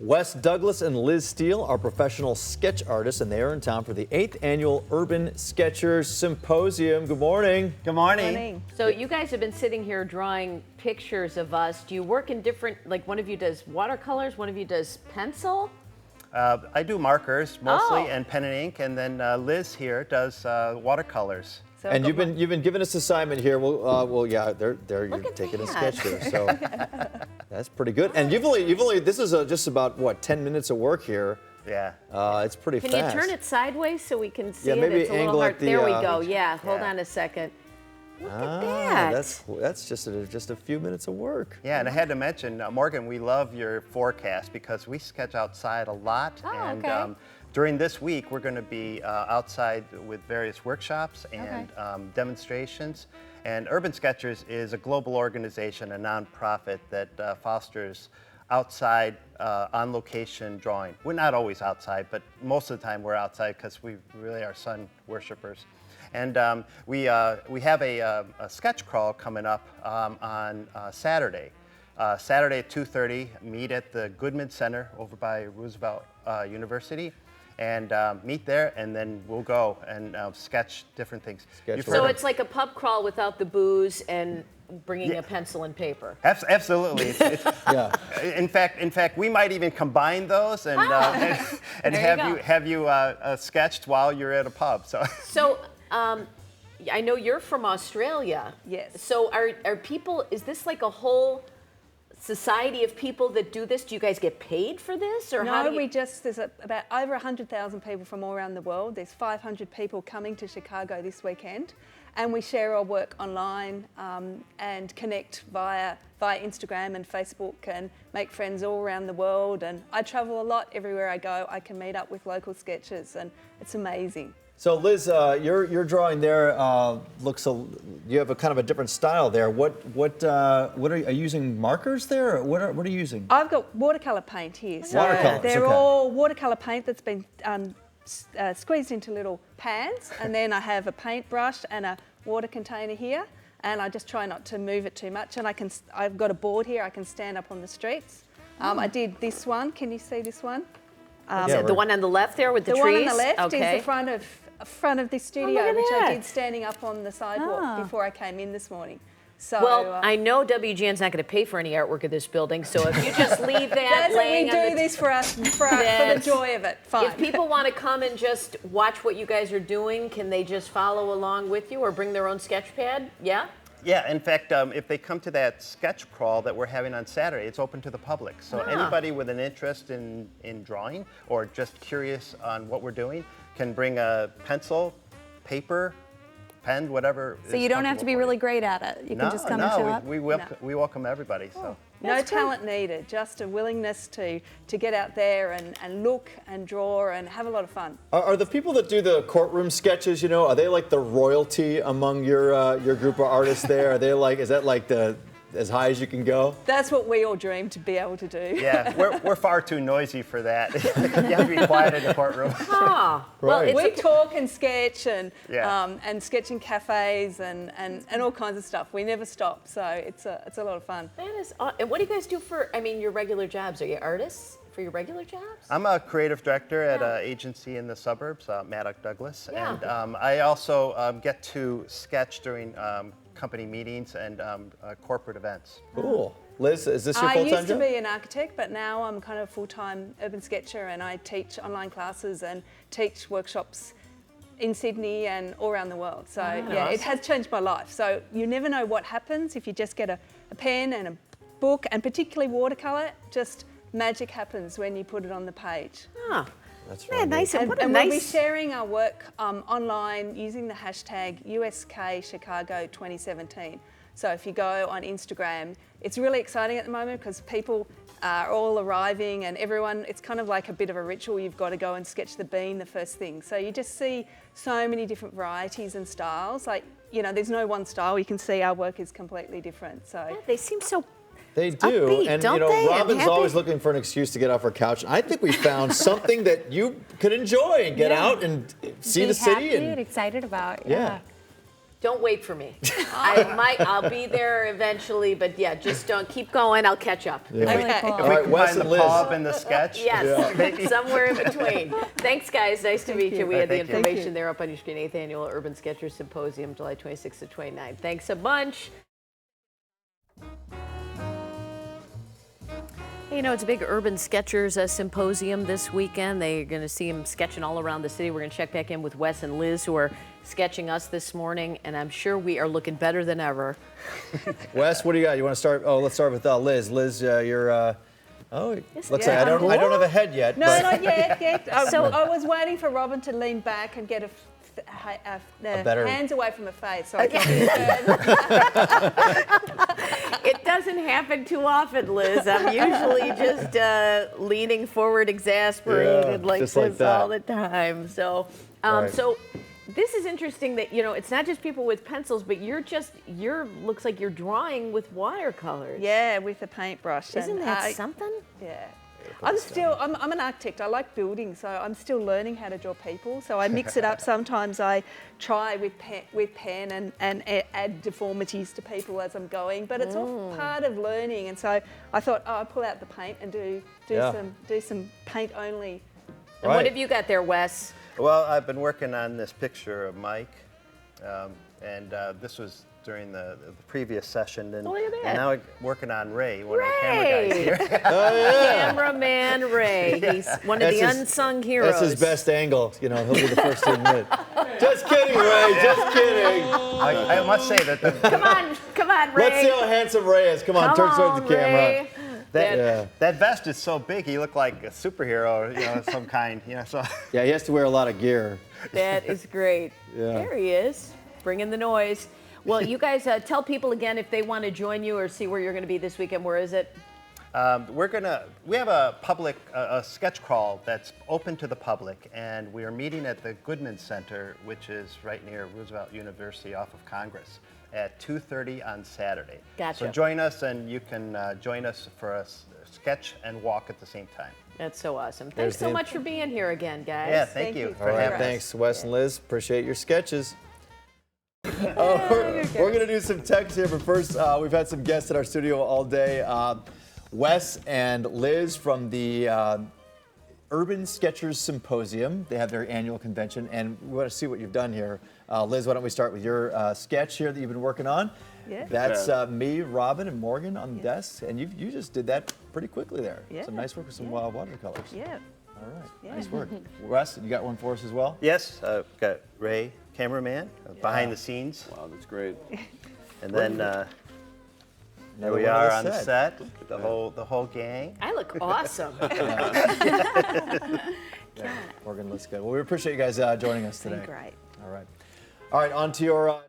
Wes Douglas and Liz Steele are professional sketch artists, and they are in town for the 8th Annual Urban Sketchers Symposium. Good morning. Good morning. So you guys have been sitting here drawing pictures of us. Do you work in different, like one of you does watercolors, one of you does pencil? I do markers mostly and pen and ink, and then Liz here does watercolors. So And you've been given this assignment here. Well, yeah, there you're at taking a that. sketch there, so that's pretty good. And you've only this is just about what 10 minutes of work here. Yeah. It's pretty Can fast. you turn it sideways so we can see Yeah, it? maybe It's a little angle hard. it the, There we go. Yeah, hold yeah. on a second. Look at that. That's just a few minutes of work. Yeah, and I had to mention, Morgan, we love your forecast because we sketch outside a lot. Oh, and okay. During this week, we're going to be outside with various workshops and demonstrations. And Urban Sketchers is a global organization, a nonprofit that fosters outside, on-location drawing. We're not always outside, but most of the time we're outside because we really are sun worshipers. And we have a sketch crawl coming up on Saturday. Saturday at 2:30, meet at the Goodman Center over by Roosevelt University. And meet there, and then we'll go and sketch different things. So it's like a pub crawl without the booze and bringing a pencil and paper. Absolutely. Yeah. In fact, we might even combine those and have you sketched while you're at a pub. So I know you're from Australia. Yes. So are people? Is this like a whole society of people that do this? Do you guys get paid for this, or how do you... there's about over 100,000 people from all around the world. There's 500 people coming to Chicago this weekend, and we share our work online and connect via Instagram and Facebook and make friends all around the world. And I travel a lot. Everywhere I go, I can meet up with local sketchers, and it's amazing. So Liz, your drawing there you have a kind of a different style there. What are you using markers there? Or what are you using? I've got watercolor paint here. So Watercolors, they're okay. all watercolor paint that's been squeezed into little pans, and then I have a paintbrush and a water container here, and I just try not to move it too much. And I've got a board here. I can stand up on the streets. I did this one. Can you see this one? the one on the left there with the trees? The one on the left okay. is the front of this studio, at which that. I did standing up on the sidewalk before I came in this morning. So, Well, I know WGN's not going to pay for any artwork of this building, so if you just leave that that's what we laying on do the this for us, for the joy of it. Fine. If people want to come and just watch what you guys are doing, can they just follow along with you or bring their own sketch pad? Yeah? Yeah, in fact, if they come to that sketch crawl that we're having on Saturday, it's open to the public. So anybody with an interest in drawing or just curious on what we're doing can bring a pencil, paper, pen, whatever. So you don't have to be really great at it. You can just come and show up. we welcome everybody. So. No talent needed, just a willingness to get out there and look and draw and have a lot of fun. Are the people that do the courtroom sketches, are they like the royalty among your group of artists there? Are they like, is that like as high as you can go? That's what we all dream to be able to do. Yeah, we're far too noisy for that. You have to be quiet in the courtroom. Well, Right. it's We talk and sketch and sketch in cafes and all kinds of stuff. We never stop, so it's a lot of fun. that is. And what do you guys do for? Your regular jobs? Are you artists for your regular jobs? I'm a creative director at an agency in the suburbs, Maddox Douglas, Yeah. and I also get to sketch during company meetings and corporate events. Cool. Liz, is this your I full-time used to job? be an architect, but now I'm kind of a full-time urban sketcher, and I teach online classes and teach workshops in Sydney and all around the world. So it has changed my life. So you never know what happens if you just get a pen and a book, and particularly watercolor. Just magic happens when you put it on the page. That's Yeah, right. nice. And what a and we'll be nice. sharing our work online using the hashtag USK Chicago 2017. So if you go on Instagram, it's really exciting at the moment because people are all arriving and everyone, it's kind of like a bit of a ritual. You've got to go and sketch the bean the first thing. So you just see so many different varieties and styles. Like, there's no one style. You can see our work is completely different. So They seem so. They do, upbeat, and don't they? And Robin's happy. always looking for an excuse to get off her couch. I think we found something that you could enjoy and get out and see Be the city. happy and excited about. Yeah. Don't wait for me. I'll be there eventually, but yeah, just don't keep going. I'll catch up. Yeah. Really cool. All right, Wes Find and the Liz. pub and the sketch. Yes, somewhere in between. Thanks, guys. Nice to meet you. We had the Thank you. information there up on your screen. 8th Annual Urban Sketchers Symposium, July 26th to 29th. Thanks a bunch. Hey, you know, it's a big Urban Sketchers Symposium this weekend. They're going to see them sketching all around the city. We're going to check back in with Wes and Liz, who are sketching us this morning, and I'm sure we are looking better than ever. Wes, what do you got? You want to start? Oh, let's start with Liz. Liz, you're. Looks like I don't have a head yet. No, but not yet. So I was waiting for Robin to lean back and get the better- hands away from her face. So I can see her. It doesn't happen too often, Liz. I'm usually just leaning forward, exasperated, Yeah, like just this like that. all the time. So, Right. so this is interesting that, you know, it's not just people with pencils, but looks like you're drawing with watercolors. Yeah, with a paintbrush. Isn't and, that something? Yeah. I'm an architect. I like building, so I'm still learning how to draw people. So I mix it up. Sometimes I try with pen and add deformities to people as I'm going. But it's all part of learning. And so I thought, I'll pull out the paint and do some paint only. And what have you got there, Wes? Well, I've been working on this picture of Mike, and this was during the previous session. And, Oh, look at that. and now I'm working on Ray, one of the Ray! camera guys here. Cameraman Ray. He's one of the That's his- unsung heroes. That's his best angle. You know, he'll be the first to admit. Just kidding, Ray. Just kidding. I must say that Come on, Ray. Let's see how handsome Ray is. Come on, turn towards the camera. Ray. that vest is so big, he looked like a superhero, you know, of some kind. You know, so. Yeah, he has to wear a lot of gear. That is great. Yeah. There he is, bringing the noise. Well, you guys tell people again if they want to join you or see where you're going to be this weekend. Where is it? We have a public a sketch crawl that's open to the public, and we are meeting at the Goodman Center, which is right near Roosevelt University off of Congress, at 2:30 on Saturday. Gotcha. So join us, and you can join us for a sketch and walk at the same time. That's so awesome. Thanks There's so the- much for being here again, guys. Yeah, thank Thank you you. for All right, having us. thanks, Wes and Liz. Appreciate your sketches. We're going to do some text here, but first, we've had some guests at our studio all day. Wes and Liz from the Urban Sketchers Symposium. They have their annual convention, and we want to see what you've done here. Liz, why don't we start with your sketch here that you've been working on? Yeah. That's me, Robin, and Morgan on the desk, and you just did that pretty quickly there. Yeah. Some nice work with some wild watercolors. Yeah. All right, Yeah. nice work. Wes, you got one for us as well? Yes, I've got Ray, cameraman, behind the scenes, Wow, that's great. and then there Another we one are on on the set, the whole gang. I look awesome. Morgan looks good. Well, we appreciate you guys joining us today. Great. All right. All right, on to your